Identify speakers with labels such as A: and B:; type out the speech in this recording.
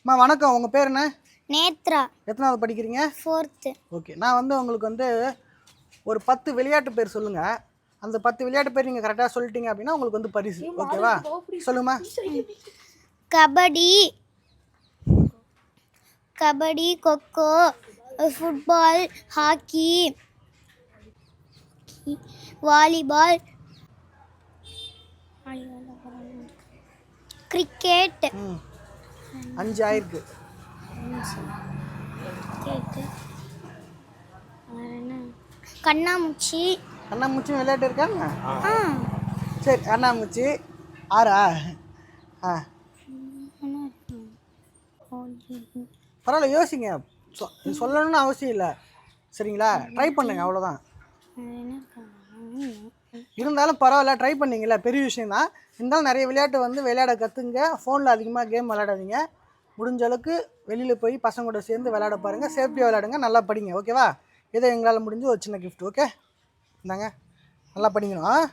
A: வணக்கம். உங்கள் பேர் என்ன?
B: நேத்ரா.
A: எத்தனாவது படிக்கிறீங்க?
B: 4th.
A: ஓகே. நான் உங்களுக்கு ஒரு 10 விளையாட்டு பேர் சொல்லுங்கள். அந்த 10 விளையாட்டு பேர் நீங்கள் கரெக்டாக சொல்லிட்டீங்க அப்படின்னா உங்களுக்கு பரிசு. ஓகேவா? சொல்லுங்கம்மா.
B: Kabaddi, kho kho, football, hockey, volleyball, cricket.
A: 5 ஆயிருக்கு.
B: கண்ணாமூச்சி
A: விளையாட்டு இருக்காங்க. சரி, கண்ணாமூச்சி 6. பரவாயில்ல, யோசிங்க. சொல்லணும்னு அவசியம் இல்லை. சரிங்களா? ட்ரை பண்ணுங்க, அவ்வளோதான். இருந்தாலும் பரவாயில்ல, ட்ரை பண்ணிங்களா, பெரிய விஷயந்தான். இருந்தாலும் நிறைய விளையாட்டு விளையாட கற்றுங்க. ஃபோனில் அதிகமாக கேம் விளையாடாதீங்க. முடிஞ்ச அளவுக்கு வெளியில் போய் பசங்க கூட சேர்ந்து விளையாட பாருங்கள். சேஃப்டியாக விளையாடுங்க. நல்லா படிங்க. ஓகேவா? ஏதோ எங்களால் முடிஞ்சு ஒரு சின்ன கிஃப்ட். ஓகே, இந்தாங்க, நல்லா படிக்கணும்.